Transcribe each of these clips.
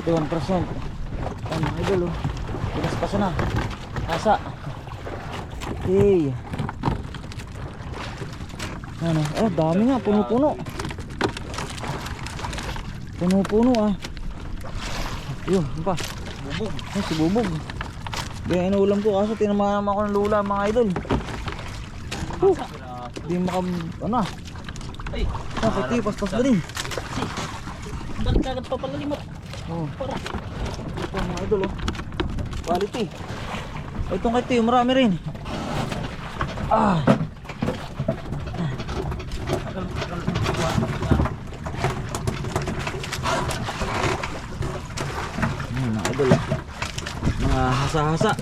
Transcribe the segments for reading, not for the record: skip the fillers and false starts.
21%. Ayan mga idol oh. Pinaspas na. Asa. Okay. Ano? Dami nga. Puno-puno. Puno-puno ah. Yun, ano pa? Bubog. Ay, si Bubog. Kaya inuulam ko kaso tinamaan ako ng lula mga idol. Hindi maka... ano ah. Ay, Pati, paspas na rin. balik agad pa pala limot. Oh. Ito mga idol oh. Quality. Itong kay Tiyo, marami rin. Ah. Mga idol ah. Mga hasa-hasa.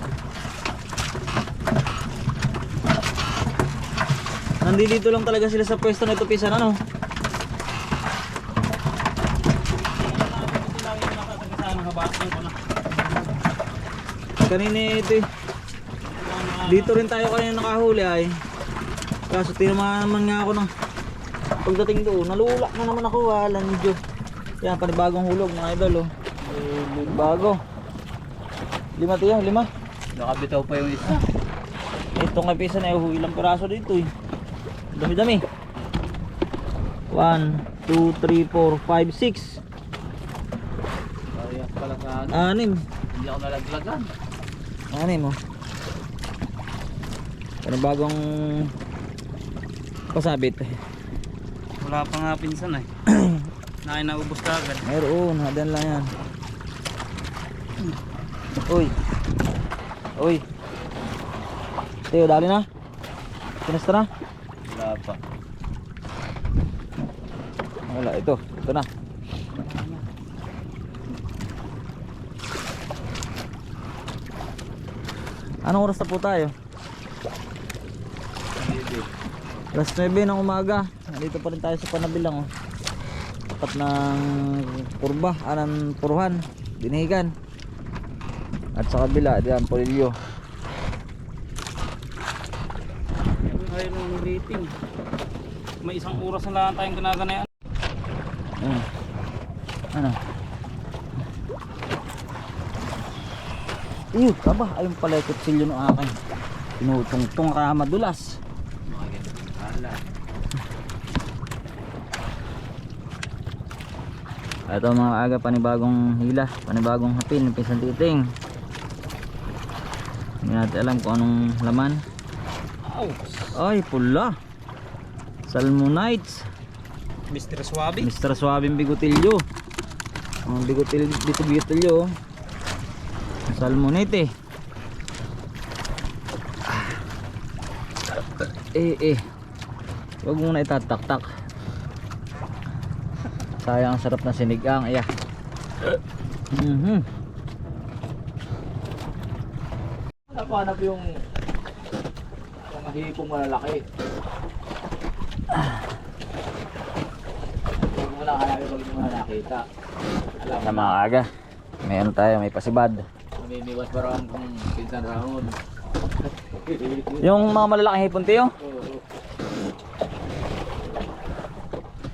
Nandito lang talaga sila sa pwesto na ito, Pisan, ano? Kanina ito eh. Dito rin tayo kanina nakahuli ay. Kaso tinamaan naman nga ako ng pagdating doon. Nalulak na naman ako, walang Diyo. Yan, panibagong hulog mga idol oh. Bago. 5 tiyo, 5. Nakabitaw pa yung isa. Ito nga Pisan ay ilang piraso dito eh. Dami-dami. 1, 2, 3, 4, 5, 6. Parehas pala sa ano. 6. Hindi ako nalaglagan. 6 mo. Panibagong pasabit. Wala pa nga pinsan eh. Naubos ka agad. Meron, hadan lang yan. Uy. Uy. Teo, dali na. Pinasta na. Wala pa. Wala, ito na. Anong oras na po tayo? Alas 9 ng umaga. Nandito pa rin tayo sa Panabilang oh. Tapat ng kurba, ng puruhan, dinihigan. At sa kabila, diyan, Polilyo. Ayun ang rating. May isang oras na lang tayong ginaganayan. Ano? Iyo, taba, ayun pala yung kutsilyo ng akin. Tinutungtong ka madulas. Ito mga aga, panibagong hila, panibagong hapin ng Pinsan Titing. Hindi natin alam kung anong laman. Ay, pula. Salmonites. Mr. Suabe. Mr. Suabe bigotilyo. Ang bigotilyo. Salmonite. Huwag muna itatak-tak. Sayang, ang sarap na sinigang. Ayan. Hanap yung hipong malalaki. Huwag mo lang hanapin pag hindi mo na nakita. Alam Sa mga aga, may ano tayo, may pasibad. Mamimiwas pa rin kung Pinsan Ramon. Yung mga malalaking hipon tiyo,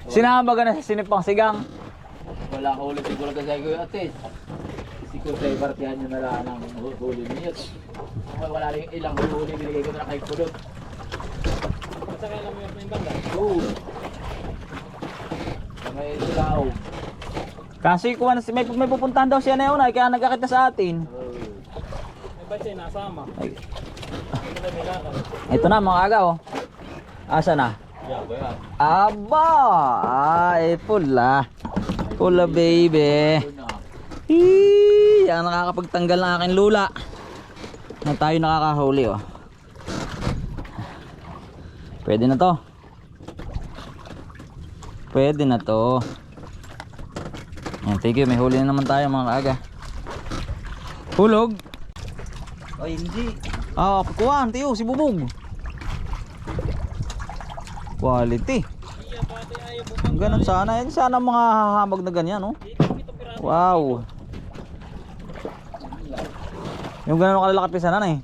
sinama ka na sa sinipang sigang. Wala ka ulit siguro kasi ko yung atis. Siguro sa ibartihan nyo na lang ng huli niyo. Wala rin ilang huli binigay ko na kay Kulot. Basta kaya lang yung banda? Oo. May silaw. Kasi kuha na, may pupuntahan daw siya na yun ay kaya nagkakit na sa atin. May ba't siya nasama? Ay. Ito na mga aga oh. Asa na? Aba! Ay, pula. Pula baby. Ang nakakapagtanggal ng aking lula. Na tayo nakakahuli oh. Pwede na to. Pwede na to. Yan, thank you. May huli na naman tayo mga kaaga. Hulog. Ay, hindi. Kuhaan, tiyo, si Bubog. Quality. Ganun sana. Yan sana mga hahamag na ganyan, oh. Wow. Yung ganun kalalaki pisa na eh.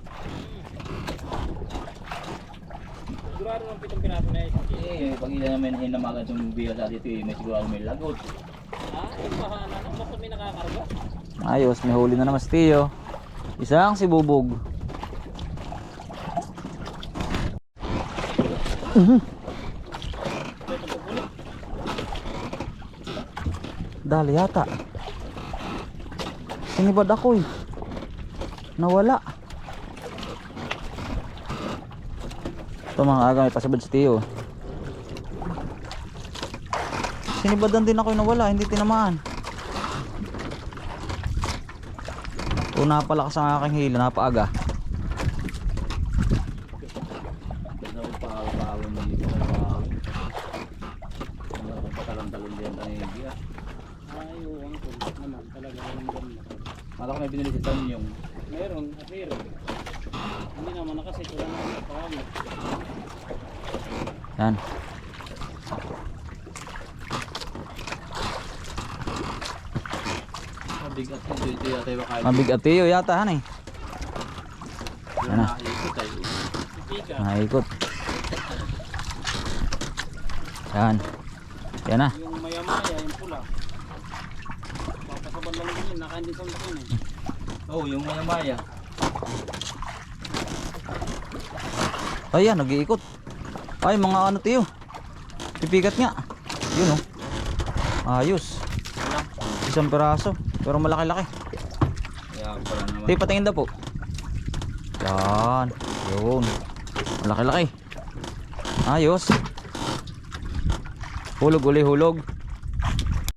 Sigurado ng 7 piraso na isang kilo. Pag ilan naman hinamagan itong biya sa dito, may sigurado may lagot. Yung mahana, ang bakit may nakakarga? Ayos, may huli na naman si Tio. Isang sibubog. Dali yata. Sinibad ako eh. Nawala. Ito mga aga, may pasabad si Tio. Sinibadan din ako yung nawala, hindi tinamaan. O napalakas ang aking hila, napaaga. Mala ko may binili si Tanyong. Meron, at meron. Hindi naman na kasi wala naman na pahamit. Yan. Mabigat yung dito yata yung kain. Mabigat Tio yata han eh. Yan na. Ikot ay. Pipika. Naikot. Yan. Yan na. Yung maya-maya, yung pula. Papasabad lang din yun, nakain din sa mga yun eh. Oh, yung maya-maya. Ayan, nag-iikot. Ay, mga ano Tio. Pipikat nga. Yun oh. Ayos. Isang piraso. Pero malaki-laki. Kaya pala naman. Tio, patingin daw po. Yan. Yun. Malaki-laki. Ayos. Hulog uli, hulog.